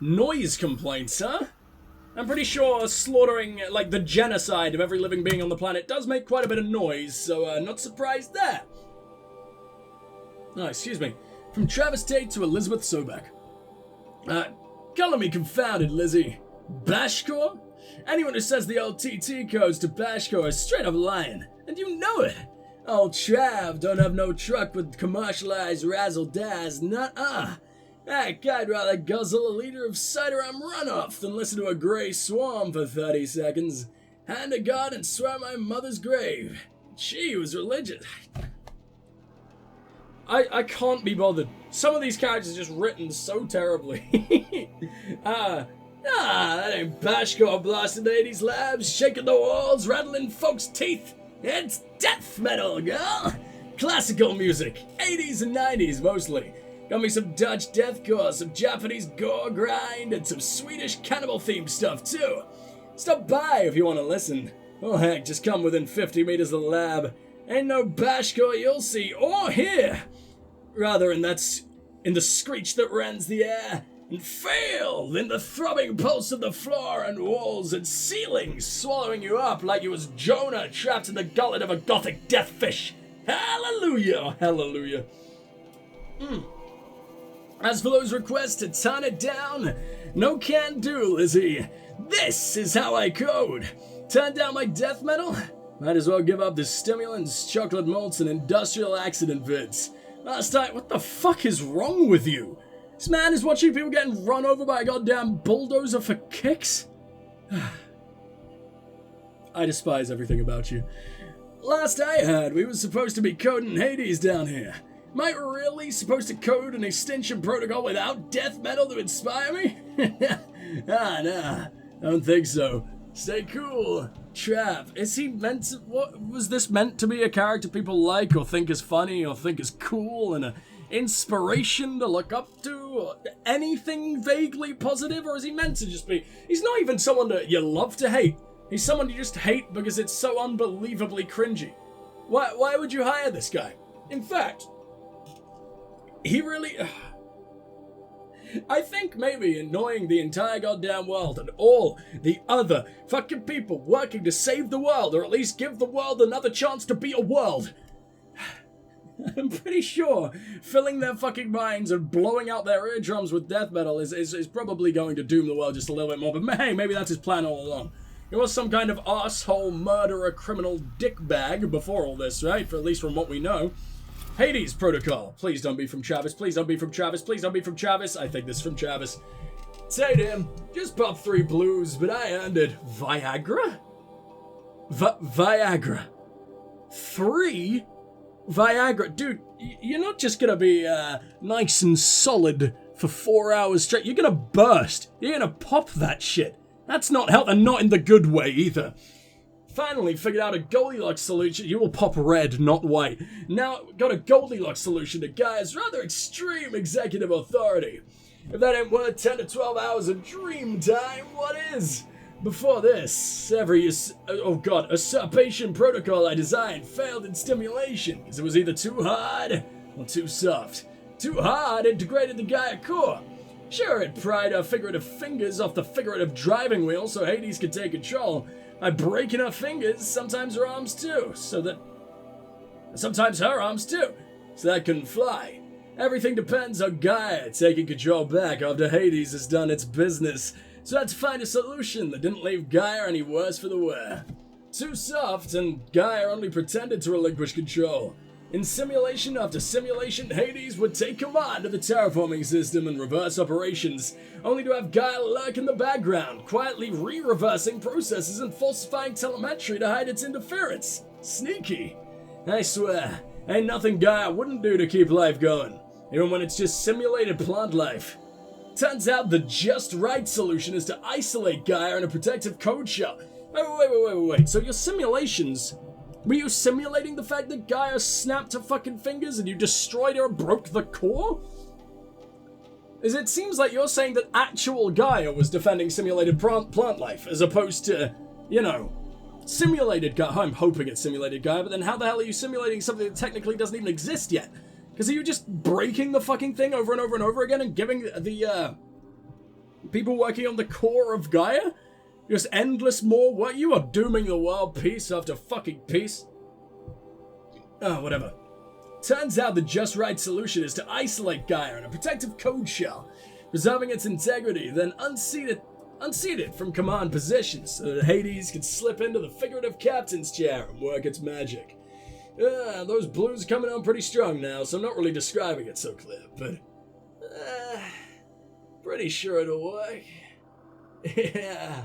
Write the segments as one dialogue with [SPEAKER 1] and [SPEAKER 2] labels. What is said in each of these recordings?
[SPEAKER 1] Noise complaints, huh? I'm pretty sure slaughtering, like, the genocide of every living being on the planet does make quite a bit of noise, so, not surprised there. Oh, excuse me. From Travis Tate to Elizabeth Sobek. Color me confounded, Lizzie. Bashcore? Anyone who says the old TT codes to Bashcore is straight up lying, and you know it. Old Trav don't have no truck with commercialized razzle-dazz, nuh-uh. Heck, I'd rather guzzle a liter of cider-rum runoff than listen to a grey swarm for 30 seconds. Hand to God and swear on my mother's grave. She was religious. I can't be bothered. Some of these characters are just written so terribly. That ain't Bashcore blasting the 80s labs, shaking the walls, rattling folks' teeth. It's death metal, girl! Classical music, 80s and 90s mostly. Got me some Dutch deathcore, some Japanese gore grind, and some Swedish cannibal-themed stuff too. Stop by if you want to listen. Oh heck, just come within 50 meters of the lab. Ain't no Bashcore you'll see or hear. Rather, in the screech that rends the air, and fail in the throbbing pulse of the floor and walls and ceilings, swallowing you up like you was Jonah trapped in the gullet of a gothic deathfish. Hallelujah, hallelujah. As for those requests to tone it down, no can do, Lizzie. This is how I code. Turn down my death metal? Might as well give up the stimulants, chocolate malts, and industrial accident vids. Last night, what the fuck is wrong with you? This man is watching people getting run over by a goddamn bulldozer for kicks? I despise everything about you. Last I heard, we were supposed to be coding Hades down here. Am I really supposed to code an extinction protocol without death metal to inspire me? Nah, don't think so. Stay cool. Trav, is he meant to, what, was this meant to be a character people like or think is funny or think is cool and an inspiration to look up to or anything vaguely positive, or is he meant to just be, he's not even someone that you love to hate. He's someone you just hate because it's so unbelievably cringy. Why would you hire this guy? In fact, he really... I think maybe annoying the entire goddamn world and all the other fucking people working to save the world, or at least give the world another chance to be a world. I'm pretty sure filling their fucking minds and blowing out their eardrums with death metal is probably going to doom the world just a little bit more, but hey, maybe that's his plan all along. He was some kind of arsehole murderer criminal dickbag before all this, right? For at least from what we know. Hades Protocol. Please don't be from Travis. Please don't be from Travis. Please don't be from Travis. I think this is from Travis. Say to him, just pop 3 blues, but I earned it. Viagra? Viagra. 3? Viagra. Dude, you're not just gonna be nice and solid for 4 hours straight. You're gonna burst. You're gonna pop that shit. That's not health, and not in the good way either. Finally figured out a Goldilocks solution. You will pop red, not white. Now got a Goldilocks solution to Gaia's rather extreme executive authority. If that ain't worth 10 to 12 hours of dream time, what is? Before this, every usurpation protocol I designed failed in stimulation, because it was either too hard or too soft. Too hard, it degraded the Gaia core. Sure, it pried her figurative fingers off the figurative driving wheel so Hades could take control. By breaking her fingers, sometimes her arms too, sometimes her arms too, so that couldn't fly. Everything depends on Gaia taking control back after Hades has done its business, so I had to find a solution that didn't leave Gaia any worse for the wear. Too soft, and Gaia only pretended to relinquish control. In simulation after simulation, Hades would take command of the terraforming system and reverse operations, only to have Gaia lurk in the background, quietly re-reversing processes and falsifying telemetry to hide its interference. Sneaky. I swear, ain't nothing Gaia wouldn't do to keep life going, even when it's just simulated plant life. Turns out the just right solution is to isolate Gaia in a protective code shell. Wait, so your simulations... Were you simulating the fact that Gaia snapped her fucking fingers and you destroyed her and broke the core? It seems like you're saying that actual Gaia was defending simulated plant life, as opposed to, simulated Gaia. I'm hoping it's simulated Gaia, but then how the hell are you simulating something that technically doesn't even exist yet? Because are you just breaking the fucking thing over and over and over again and giving the People working on the core of Gaia? Just endless more work? You are dooming the world piece after fucking piece. Oh, whatever. Turns out the just right solution is to isolate Gaia in a protective code shell, preserving its integrity, then unseat it from command positions so that Hades can slip into the figurative captain's chair and work its magic. Those blues are coming on pretty strong now, so I'm not really describing it so clear, but pretty sure it'll work. Yeah,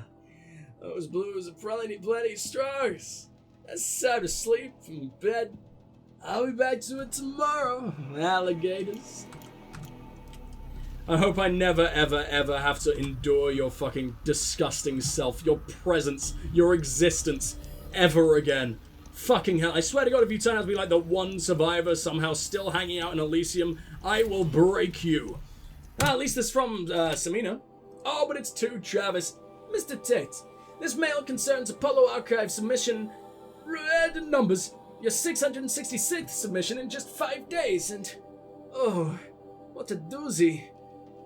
[SPEAKER 1] those blues are plenty strong. That's time to sleep in bed. I'll be back to it tomorrow, alligators. I hope I never, ever, ever have to endure your fucking disgusting self, your presence, your existence, ever again. Fucking hell, I swear to God, if you turn out to be like the one survivor somehow still hanging out in Elysium, I will break you. At least this from, Samina. Oh, but it's to Travis. Mr. Tate, this mail concerns Apollo Archive submission, red numbers, your 666th submission in just 5 days, and, oh, what a doozy.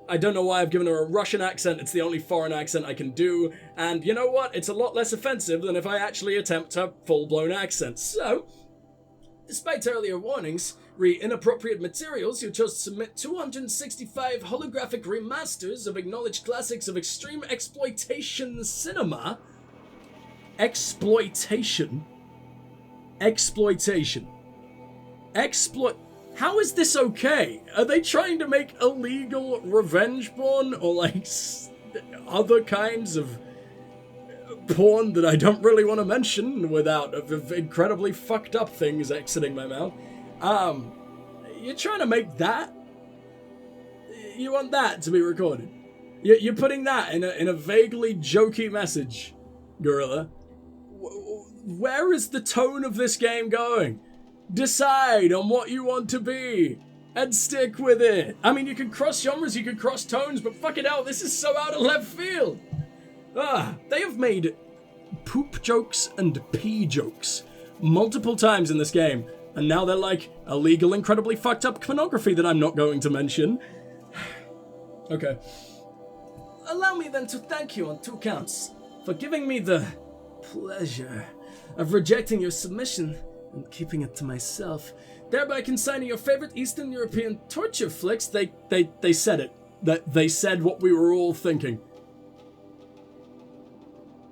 [SPEAKER 1] I don't know why I've given her a Russian accent. It's the only foreign accent I can do. And you know what? It's a lot less offensive than if I actually attempt a full-blown accent. So, despite earlier warnings, inappropriate materials, you chose to submit 265 holographic remasters of acknowledged classics of extreme exploitation cinema. Exploitation. How is this okay? Are they trying to make illegal revenge porn or like other kinds of porn that I don't really want to mention without incredibly fucked up things exiting my mouth? You're trying to make that? You want that to be recorded? You're putting that in a vaguely jokey message, Gorilla. Where is the tone of this game going? Decide on what you want to be and stick with it. I mean, you can cross genres, you can cross tones, but fuck it out, this is so out of left field. They have made poop jokes and pee jokes multiple times in this game, and now they're like illegal, incredibly fucked up pornography that I'm not going to mention. Okay. Allow me then to thank you on 2 counts for giving me the pleasure of rejecting your submission and keeping it to myself, thereby consigning your favorite Eastern European torture flicks. They said it. They said what we were all thinking.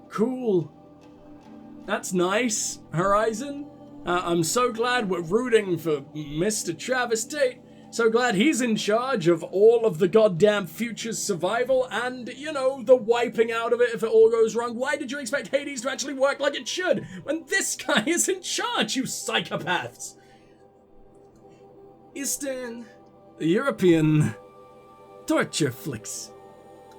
[SPEAKER 1] Cool. That's nice, Horizon. I'm so glad we're rooting for Mr. Travis Tate. So glad he's in charge of all of the goddamn future's survival and, you know, the wiping out of it if it all goes wrong. Why did you expect Hades to actually work like it should when this guy is in charge, you psychopaths? Eastern European torture flicks.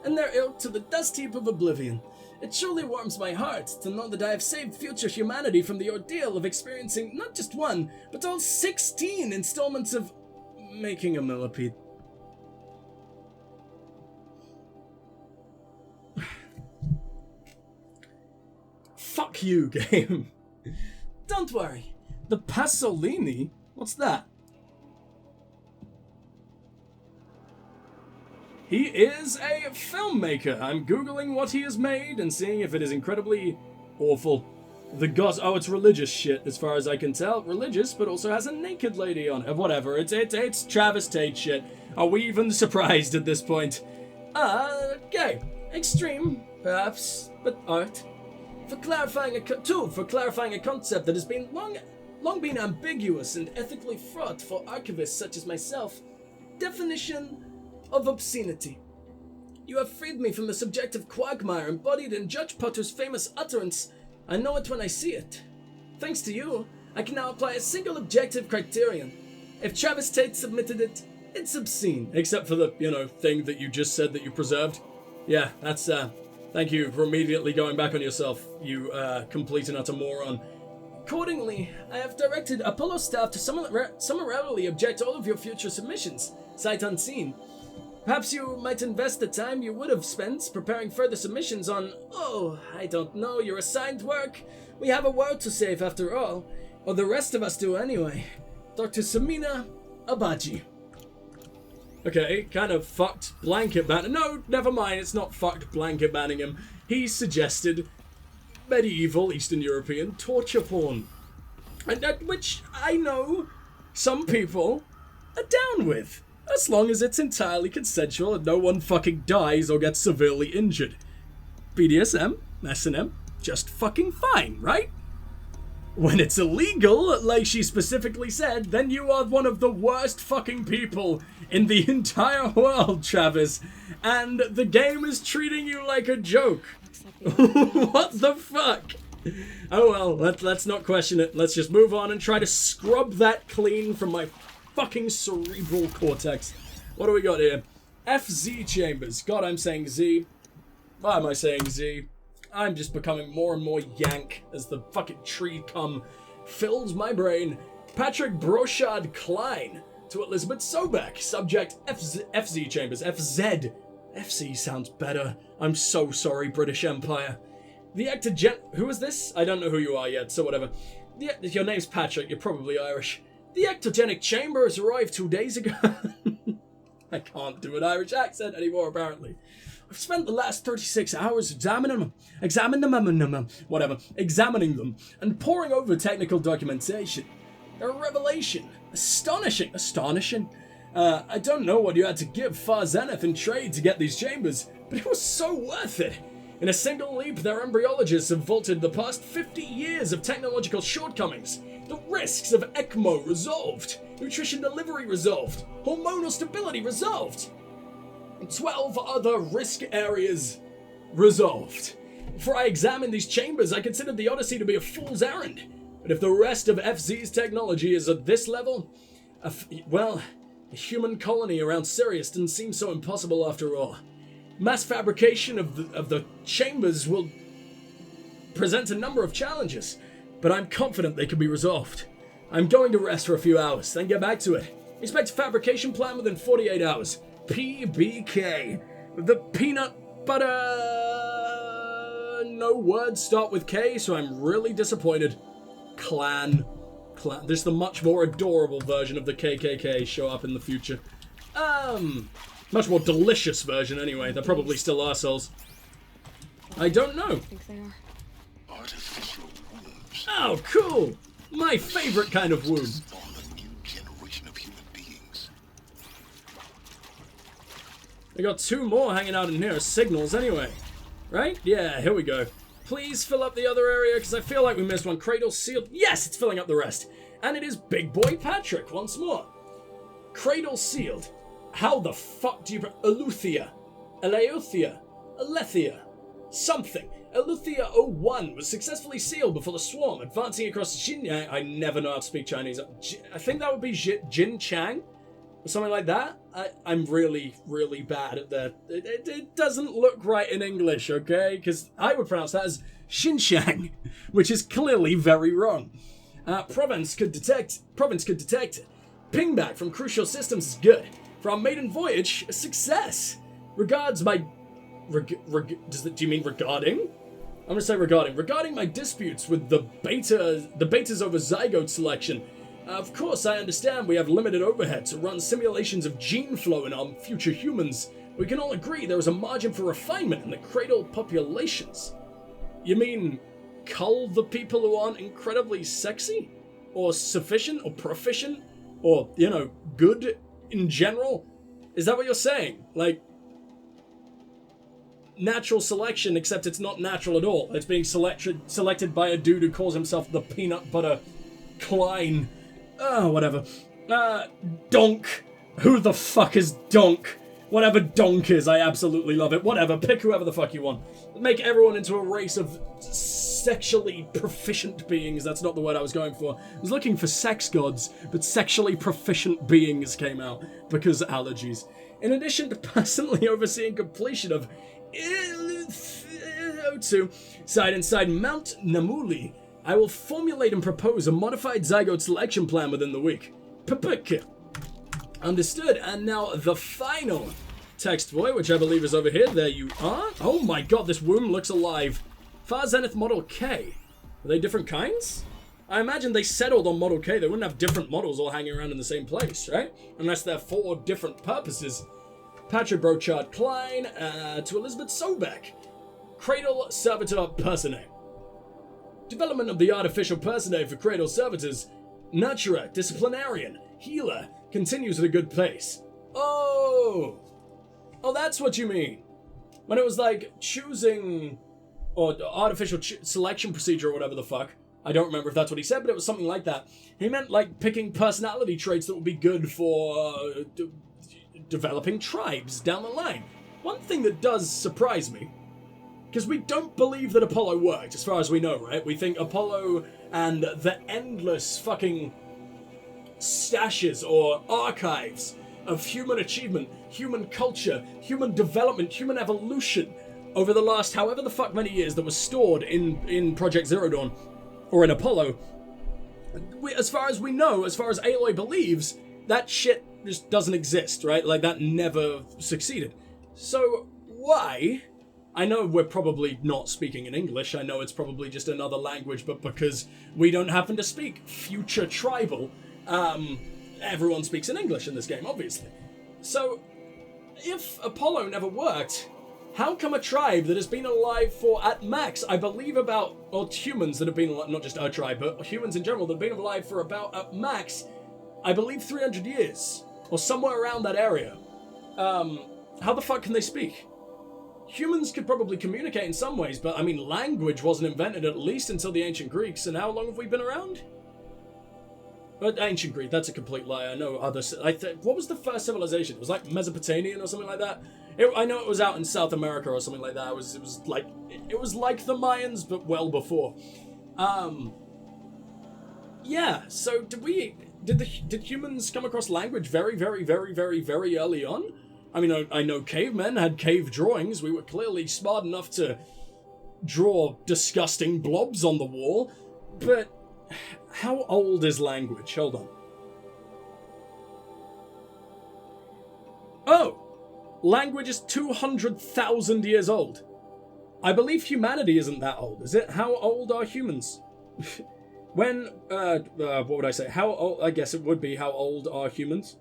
[SPEAKER 1] And they're ill to the dust heap of oblivion. It truly warms my heart to know that I have saved future humanity from the ordeal of experiencing not just one, but all 16 installments of making a millipede. Fuck you, game. Don't worry. The Pasolini? What's that? He is a filmmaker. I'm googling what he has made and seeing if it is incredibly awful. Oh, it's religious shit, as far as I can tell. Religious, but also has a naked lady on it. Whatever, it's Travis Tate shit. Are we even surprised at this point? Okay. Extreme, perhaps, but art. For clarifying a concept that has been long been ambiguous and ethically fraught for archivists such as myself. Definition of obscenity. You have freed me from the subjective quagmire embodied in Judge Potter's famous utterance, I know it when I see it. Thanks to you, I can now apply a single objective criterion. If Travis Tate submitted it, it's obscene. Except for the, thing that you just said that you preserved. Yeah, that's, thank you for immediately going back on yourself, you, complete and utter moron. Accordingly, I have directed Apollo staff to summarily object all of your future submissions, sight unseen. Perhaps you might invest the time you would have spent preparing further submissions on, I don't know, your assigned work. We have a world to save after all. Or the rest of us do anyway. Dr. Samina Abaji. Okay, kind of fucked blanket ban. No, never mind, it's not fucked blanket banning him. He suggested medieval Eastern European torture porn. Which I know some people are down with. As long as it's entirely consensual and no one fucking dies or gets severely injured. BDSM, S&M, just fucking fine, right? When it's illegal, like she specifically said, then you are one of the worst fucking people in the entire world, Travis. And the game is treating you like a joke. What the fuck? Oh well, let's not question it. Let's just move on and try to scrub that clean from my fucking cerebral cortex. What do we got here? FZ chambers. God, I'm saying Z. Why am I saying Z? I'm just becoming more and more yank as the fucking tree cum fills my brain. Patrick Brochard Klein to Elizabeth Sobek. Subject FZ chambers. FZ. FC sounds better. I'm so sorry, British Empire. The actor who is this? I don't know who you are yet, so whatever. Your name's Patrick, you're probably Irish. The ectogenic chamber has arrived 2 days ago. I can't do an Irish accent anymore, apparently. I've spent the last 36 hours examining them, and poring over technical documentation. A revelation. Astonishing. I don't know what you had to give Far Zenith in trade to get these chambers, but it was so worth it. In a single leap, their embryologists have vaulted the past 50 years of technological shortcomings. The risks of ECMO resolved. Nutrition delivery resolved. Hormonal stability resolved. 12 other risk areas resolved. Before I examined these chambers, I considered the Odyssey to be a fool's errand. But if the rest of FZ's technology is at this level, well, a human colony around Sirius didn't seem so impossible after all. Mass fabrication of the chambers will present a number of challenges, but I'm confident they can be resolved. I'm going to rest for a few hours, then get back to it. Expect a fabrication plan within 48 hours. PBK. The peanut butter... No words start with K, so I'm really disappointed. Clan. This is the much more adorable version of the KKK show up in the future. Much more delicious version anyway. They're probably still arseholes. I don't know.
[SPEAKER 2] I think they are.
[SPEAKER 3] Artificial wombs.
[SPEAKER 1] Oh, cool! My favorite kind of womb.
[SPEAKER 3] Spawn a new generation of human beings.
[SPEAKER 1] I got 2 more hanging out in here as signals anyway. Right? Yeah, here we go. Please fill up the other area, because I feel like we missed one. Cradle sealed. Yes, it's filling up the rest. And it is Big Boy Patrick once more. Cradle sealed. How the fuck do you... Eleuthia. Eleuthia. Alethea. Something. Eleuthia 01 was successfully sealed before the swarm, advancing across Xinjiang. I never know how to speak Chinese. I think that would be Jin Chang. Or something like that. I'm really, really bad at that. It doesn't look right in English, okay? Because I would pronounce that as Xinjiang, which is clearly very wrong. Province could detect. Pingback from crucial systems is good. For our maiden voyage, a success. Regards my... do you mean regarding? I'm gonna say regarding. Regarding my disputes with the betas over zygote selection. Of course, I understand we have limited overhead to run simulations of gene flow in our future humans. We can all agree there is a margin for refinement in the cradle populations. You mean cull the people who aren't incredibly sexy? Or sufficient? Or proficient? Or, you know, good in general? Is that what you're saying? Like, natural selection, except it's not natural at all. It's being selected by a dude who calls himself the Peanut Butter Klein. Oh, whatever. Donk. Who the fuck is Donk? Whatever Donk is, I absolutely love it. Whatever, pick whoever the fuck you want. Make everyone into a race of sexually proficient beings. That's not the word I was going for. I was looking for sex gods, but sexually proficient beings came out because allergies. In addition to personally overseeing completion of O2 side inside Mount Namuli, I will formulate and propose a modified zygote selection plan within the week. Understood. And now the final text boy, which I believe is over here. There you are. Oh my god, this womb looks alive. Far Zenith Model K. Are they different kinds? I imagine they settled on Model K. They wouldn't have different models all hanging around in the same place, right? Unless they're for different purposes. Patrick Brochard Klein to Elizabeth Sobeck. CRADLE Servitor PERSONIE. Development of the artificial PERSONIE for CRADLE servitors, nurturer, disciplinarian, healer, continues at a good pace. Oh, that's what you mean. When it was like choosing, or artificial selection procedure or whatever the fuck. I don't remember if that's what he said, but it was something like that. He meant like picking personality traits that would be good for developing tribes down the line. One thing that does surprise me, because we don't believe that Apollo worked, as far as we know, right? We think Apollo and the endless fucking stashes or archives of human achievement, human culture, human development, human evolution over the last however the fuck many years that was stored in Project Zero Dawn or in Apollo. As far as we know, as far as Aloy believes, that shit just doesn't exist, right? Like, that never succeeded. So, why? I know we're probably not speaking in English, I know it's probably just another language, but because we don't happen to speak future tribal, everyone speaks in English in this game, obviously. So, if Apollo never worked, how come a tribe that has been alive for, at max, I believe about, or humans that have been alive, not just a tribe, but humans in general that have been alive for about, at max, I believe 300 years, or somewhere around that area. How the fuck can they speak? Humans could probably communicate in some ways, but I mean, language wasn't invented at least until the ancient Greeks, and how long have we been around? But ancient Greek, that's a complete lie. I know others. What was the first civilization? It was like Mesopotamian or something like that. I know it was out in South America or something like that. It was like the Mayans, but well before. Yeah. So did humans come across language very, very, very, very, very early on? I mean, I know cavemen had cave drawings. We were clearly smart enough to draw disgusting blobs on the wall, but how old is language? Hold on. Oh! Language is 200,000 years old. I believe humanity isn't that old, is it? How old are humans? What would I say? How old? I guess it would be how old are humans?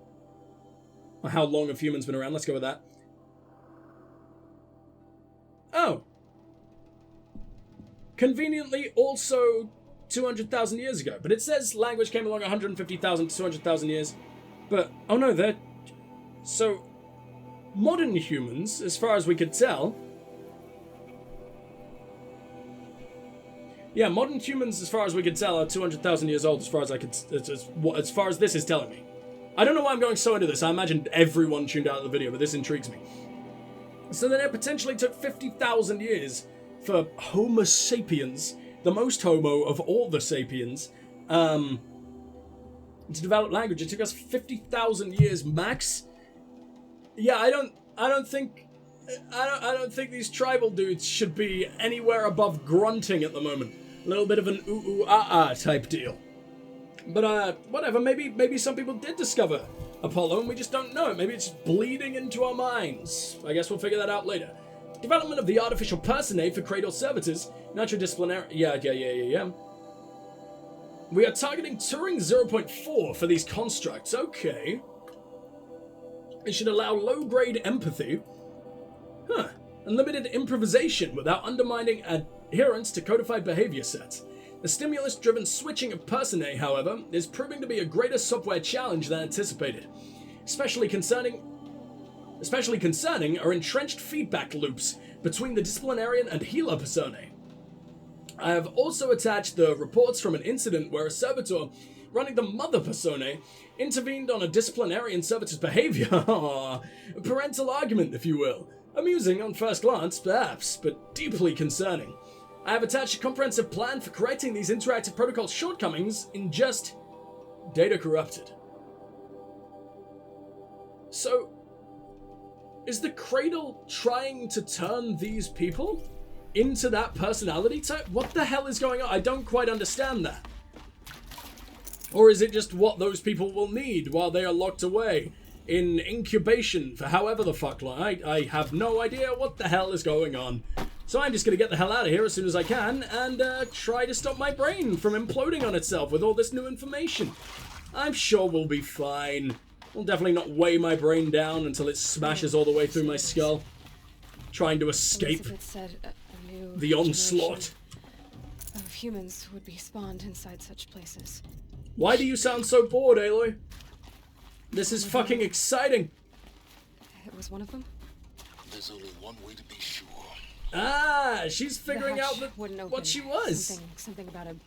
[SPEAKER 1] Or how long have humans been around? Let's go with that. Oh. Conveniently, also 200,000 years ago. But it says language came along 150,000 to 200,000 years. But, oh no, they're... So, modern humans, as far as we could tell... Yeah, modern humans, as far as we could tell, are 200,000 years old, as far as this is telling me. I don't know why I'm going so into this. I imagine everyone tuned out of the video, but this intrigues me. So then it potentially took 50,000 years for Homo sapiens, the most homo of all the sapiens, to develop language. It took us 50,000 years max. Yeah, I don't think these tribal dudes should be anywhere above grunting at the moment. A little bit of an ooh-ooh-ah-ah type deal. But, whatever, maybe some people did discover Apollo and we just don't know it. Maybe it's bleeding into our minds. I guess we'll figure that out later. Development of the artificial PERSONIE for CRADLE servitors. Natural disciplinary... Yeah. We are targeting Turing 0.4 for these constructs. Okay. It should allow low-grade empathy. Huh. Unlimited improvisation without undermining adherence to codified behavior sets. The stimulus-driven switching of PERSONIE, however, is proving to be a greater software challenge than anticipated. Especially concerning are entrenched feedback loops between the disciplinarian and healer personae. I have also attached the reports from an incident where a servitor running the mother personae intervened on a disciplinarian servitor's behavior. Parental argument, if you will. Amusing on first glance, perhaps, but deeply concerning. I have attached a comprehensive plan for correcting these interactive protocol shortcomings in just data corrupted. So, is the CRADLE trying to turn these people into that personality type? What the hell is going on? I don't quite understand that. Or is it just what those people will need while they are locked away in incubation for however the fuck long? I have no idea what the hell is going on. So I'm just gonna get the hell out of here as soon as I can and try to stop my brain from imploding on itself with all this new information. I'm sure we'll be fine. We'll definitely not weigh my brain down until it smashes all the way through my skull. Trying to escape
[SPEAKER 2] said a new
[SPEAKER 1] the onslaught.
[SPEAKER 2] Of humans would be spawned inside such places.
[SPEAKER 1] Why do you sound so bored, Aloy? This is fucking exciting.
[SPEAKER 2] It was one of them?
[SPEAKER 3] There's only one way to be sure.
[SPEAKER 1] Ah, she's figuring out
[SPEAKER 2] wouldn't open.
[SPEAKER 1] what she was.
[SPEAKER 2] Something about a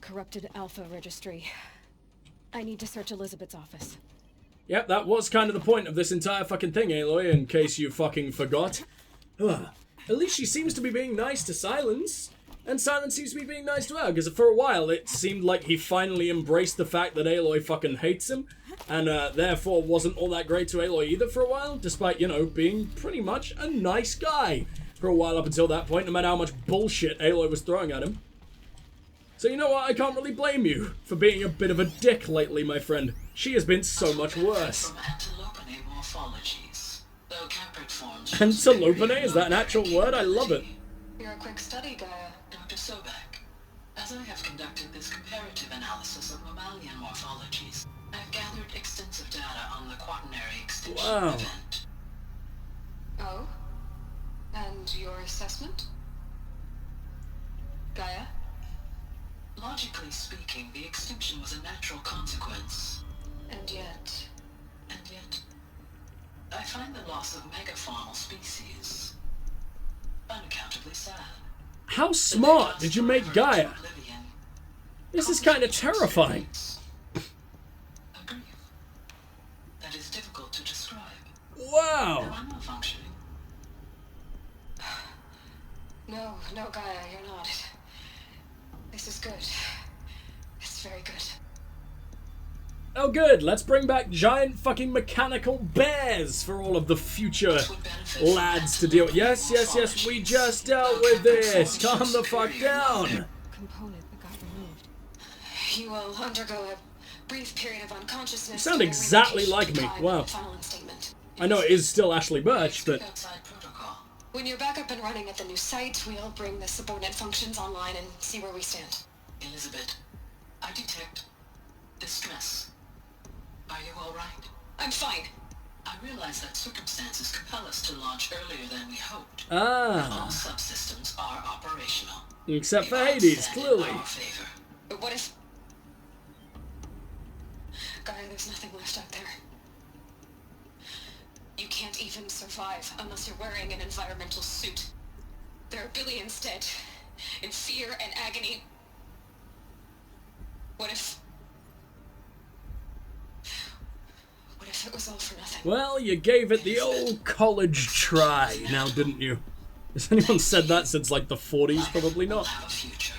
[SPEAKER 2] corrupted alpha registry. I need to search Elizabeth's office.
[SPEAKER 1] Yep, that was kind of the point of this entire fucking thing, Aloy, in case you fucking forgot. Ugh. At least she seems to be being nice to Sylens. And Sylens seems to be being nice to her, because for a while it seemed like he finally embraced the fact that Aloy fucking hates him, and therefore wasn't all that great to Aloy either for a while, despite, you know, being pretty much a nice guy for a while up until that point, no matter how much bullshit Aloy was throwing at him. So you know what, I can't really blame you for being a bit of a dick lately, my friend. She has been so much worse. Antilopene, is that an actual word? I love it.
[SPEAKER 4] You're a quick study, Gaia.
[SPEAKER 5] Dr. Sobek, as I have conducted this comparative analysis of mammalian morphologies, I've gathered extensive data on the quaternary extinction event.
[SPEAKER 4] Oh? And your assessment? Gaia?
[SPEAKER 5] Logically speaking, the extinction was a natural consequence.
[SPEAKER 4] And yet,
[SPEAKER 5] I find the loss of megafaunal species unaccountably sad.
[SPEAKER 1] How smart did you make Gaia? This is kind of terrifying.
[SPEAKER 5] A grief that is difficult to describe.
[SPEAKER 1] Wow.
[SPEAKER 5] Am I not functioning?
[SPEAKER 4] no, Gaia, you're not. This is good. It's very good.
[SPEAKER 1] Oh good, let's bring back giant fucking mechanical bears for all of the future lads to deal with. Yes, we just dealt with this. Calm the fuck down.
[SPEAKER 2] Component that got removed.
[SPEAKER 4] You will undergo a brief period of unconsciousness.
[SPEAKER 1] You sound exactly like me. Wow. I know it is still Ashley Birch, but...
[SPEAKER 4] When you're back up and running at the new site, we'll bring the subordinate functions online and see where we stand.
[SPEAKER 5] Elizabeth, I detect distress. Are you all right?
[SPEAKER 4] I'm fine.
[SPEAKER 5] I realize that circumstances compel us to launch earlier than we hoped.
[SPEAKER 1] Ah.
[SPEAKER 5] All subsystems are operational.
[SPEAKER 1] Except for Hades, clearly.
[SPEAKER 4] But what if... Gaia, there's nothing left out there. You can't even survive unless you're wearing an environmental suit. There are billions dead, in fear and agony. What if it was all for nothing?
[SPEAKER 1] Well, you gave it the old college try now, didn't you? Has anyone said that since, like, the 40s? Probably not.
[SPEAKER 5] Have a future.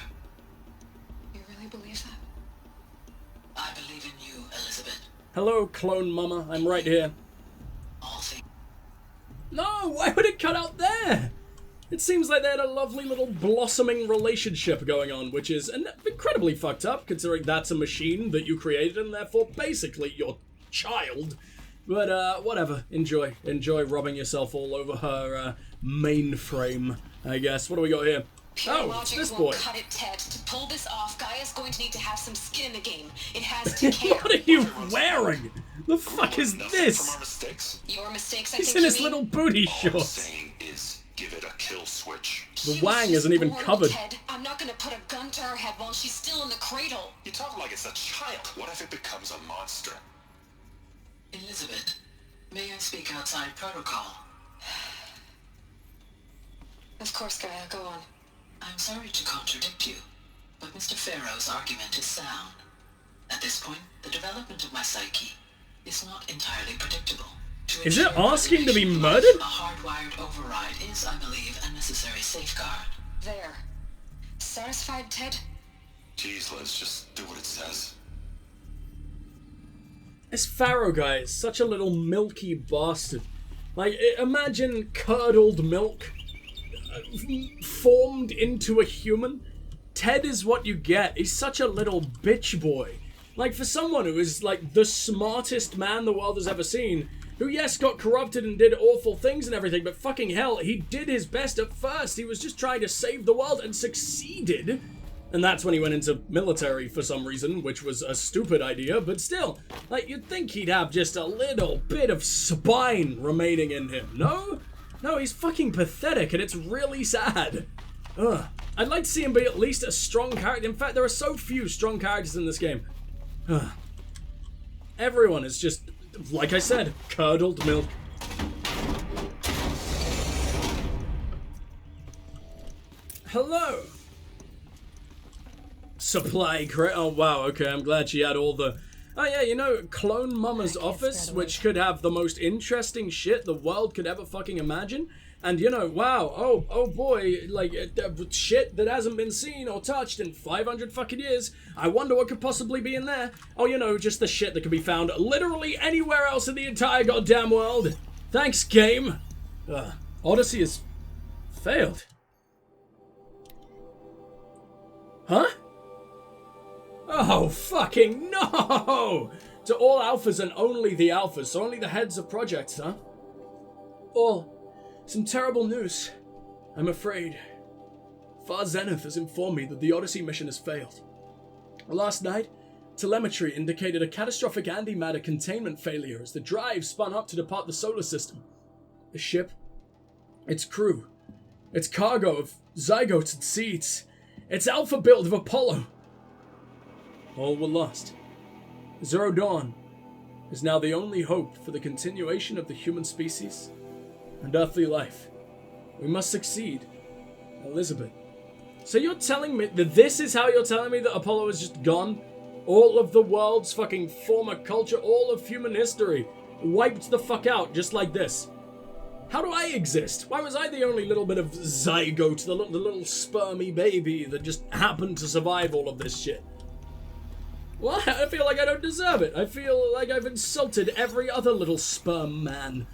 [SPEAKER 4] You really believe that?
[SPEAKER 5] I believe in you, Elizabeth.
[SPEAKER 1] Hello, clone mama. I'm right here.
[SPEAKER 5] All things.
[SPEAKER 1] No, why would it cut out there? It seems like they had a lovely little blossoming relationship going on, which is incredibly fucked up, considering that's a machine that you created and therefore basically your child. But, whatever. Enjoy. Enjoy rubbing yourself all over her, mainframe, I guess. What do we got here? Oh, it's this boy.
[SPEAKER 4] Cut it, Ted. To pull this off, Gaia's going to need to have some skin in the game. It has to care.
[SPEAKER 1] What are you wearing? The fuck is this?
[SPEAKER 3] From our mistakes?
[SPEAKER 4] Your mistakes, I
[SPEAKER 1] He's
[SPEAKER 4] think
[SPEAKER 1] in
[SPEAKER 4] you
[SPEAKER 1] his
[SPEAKER 4] mean?
[SPEAKER 1] little booty
[SPEAKER 3] All I'm
[SPEAKER 1] shorts.
[SPEAKER 3] saying is give it a kill switch.
[SPEAKER 1] The
[SPEAKER 4] She
[SPEAKER 1] wang
[SPEAKER 4] was
[SPEAKER 1] isn't even
[SPEAKER 4] born,
[SPEAKER 1] covered.
[SPEAKER 4] Ted. I'm not gonna put a gun to her head while she's still in the cradle.
[SPEAKER 3] You talk like it's a child. What if it becomes a monster?
[SPEAKER 5] Elizabeth, may I speak outside protocol?
[SPEAKER 4] Of course, Gaia, go on.
[SPEAKER 5] I'm sorry to contradict you, but Mr. Farrow's argument is sound. At this point, the development of my psyche is not entirely predictable.
[SPEAKER 1] Is it asking to be murdered?
[SPEAKER 5] A hardwired override is, I believe, a necessary safeguard.
[SPEAKER 4] There. Satisfied, Ted?
[SPEAKER 3] Jeez, let's just do what it says.
[SPEAKER 1] This Pharaoh guy is such a little milky bastard. Like, imagine curdled milk formed into a human. Ted is what you get. He's such a little bitch boy. Like, for someone who is, like, the smartest man the world has ever seen, who, yes, got corrupted and did awful things and everything, but fucking hell, he did his best at first. He was just trying to save the world and succeeded. And that's when he went into military for some reason, which was a stupid idea, but still, like, you'd think he'd have just a little bit of spine remaining in him, no? No, he's fucking pathetic, and it's really sad. Ugh. I'd like to see him be at least a strong character. In fact, there are so few strong characters in this game. Ugh. Everyone is just, like I said, curdled milk. Hello. Supply crate. Oh wow, okay, I'm glad she had all the... Oh yeah, you know, Clone Mama's office, which could have the most interesting shit the world could ever fucking imagine. And you know, wow, oh boy, like, shit that hasn't been seen or touched in 500 fucking years. I wonder what could possibly be in there. Oh, you know, just the shit that could be found literally anywhere else in the entire goddamn world. Thanks, game. Odyssey has failed. Huh? Oh, fucking no! To all alphas and only the alphas, so only the heads of projects, huh? All. Some terrible news, I'm afraid. Far Zenith has informed me that the Odyssey mission has failed. Last night, telemetry indicated a catastrophic antimatter containment failure as the drive spun up to depart the solar system. The ship, its crew, its cargo of zygotes and seeds, its alpha build of Apollo. All were lost. Zero Dawn is now the only hope for the continuation of the human species and earthly life. We must succeed, Elizabeth. So you're telling me that this is how you're telling me that Apollo is just gone? All of the world's fucking former culture, all of human history, wiped the fuck out just like this. How do I exist? Why was I the only little bit of zygote, the little spermy baby that just happened to survive all of this shit? Well, I feel like I don't deserve it. I feel like I've insulted every other little sperm man.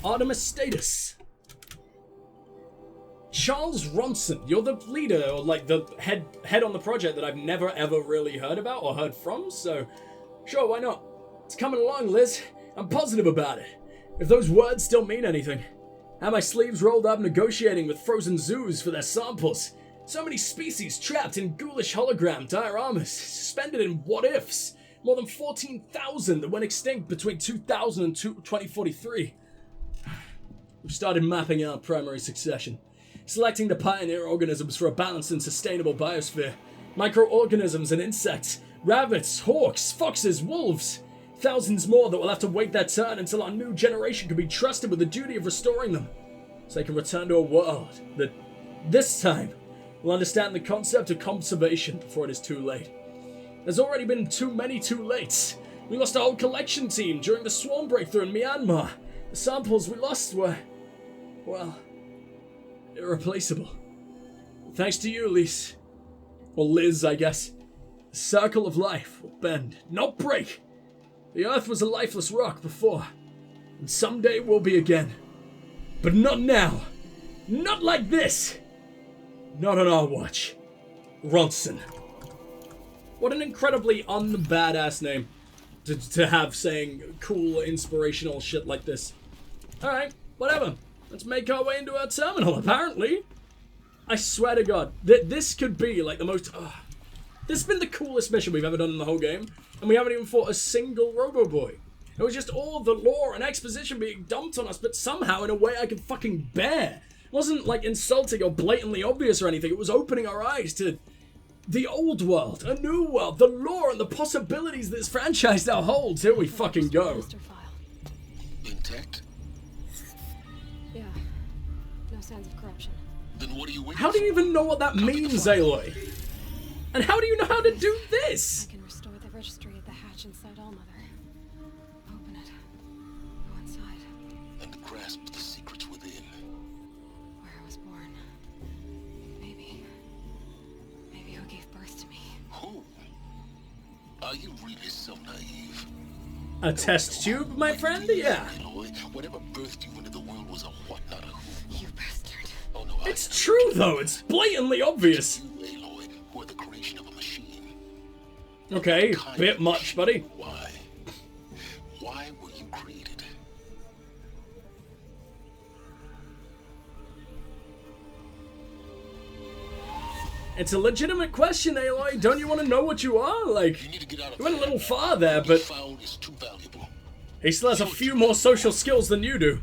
[SPEAKER 1] Artemis status. Charles Ronson, you're the leader, or like the head on the project that I've never ever really heard about or heard from, so sure, why not? It's coming along, Liz. I'm positive about it. If those words still mean anything. Have my sleeves rolled up negotiating with frozen zoos for their samples. So many species trapped in ghoulish hologram dioramas, suspended in what-ifs. More than 14,000 that went extinct between 2000 and 2043. We've started mapping out primary succession, selecting the pioneer organisms for a balanced and sustainable biosphere. Microorganisms and insects, rabbits, hawks, foxes, wolves. Thousands more that will have to wait their turn until our new generation can be trusted with the duty of restoring them, so they can return to a world that, this time, will understand the concept of conservation before it is too late. There's already been too many too lates. We lost our whole collection team during the swarm breakthrough in Myanmar. The samples we lost were, well, irreplaceable. Thanks to you, Lise. Or Liz, I guess. The circle of life will bend, not break. The Earth was a lifeless rock before, and someday will be again. But not now. Not like this. Not on our watch. Ronson. What an incredibly un-badass name to have saying cool, inspirational shit like this. Alright, whatever. Let's make our way into our terminal, apparently. I swear to God, this could be like the most... this has been the coolest mission we've ever done in the whole game, and we haven't even fought a single Robo Boy. It was just all the lore and exposition being dumped on us, but somehow in a way I could fucking bear. It wasn't like insulting or blatantly obvious or anything. It was opening our eyes to the old world, a new world, the lore and the possibilities this franchise now holds. Here we fucking go.
[SPEAKER 3] Intact?
[SPEAKER 2] Yeah. No signs of corruption.
[SPEAKER 3] Then what are you waiting
[SPEAKER 1] How do you even know what that means, Aloy? And how do you know how to do this?
[SPEAKER 2] I can restore the registry at the hatch inside Allmother. Open it. Go inside.
[SPEAKER 3] and grasp the secrets within?
[SPEAKER 2] Where I was born. Maybe who gave birth to me.
[SPEAKER 3] Who? Are you really so naive?
[SPEAKER 1] A test tube, my friend? Yeah.
[SPEAKER 3] Aloy, whatever birthed you into the world was a what, not a who.
[SPEAKER 2] You bastard.
[SPEAKER 3] Oh no,
[SPEAKER 1] It's true, though. It's blatantly obvious.
[SPEAKER 3] You, Aloy, who are the creation of a machine.
[SPEAKER 1] Okay, bit much, buddy.
[SPEAKER 3] Why? Why were you created?
[SPEAKER 1] It's a legitimate question, Aloy. Don't you want to know what you are? Like,
[SPEAKER 3] You need to get out of
[SPEAKER 1] you went a
[SPEAKER 3] there.
[SPEAKER 1] little far there,
[SPEAKER 3] What we
[SPEAKER 1] but
[SPEAKER 3] found is too valuable.
[SPEAKER 1] he still has a few more social skills than you do.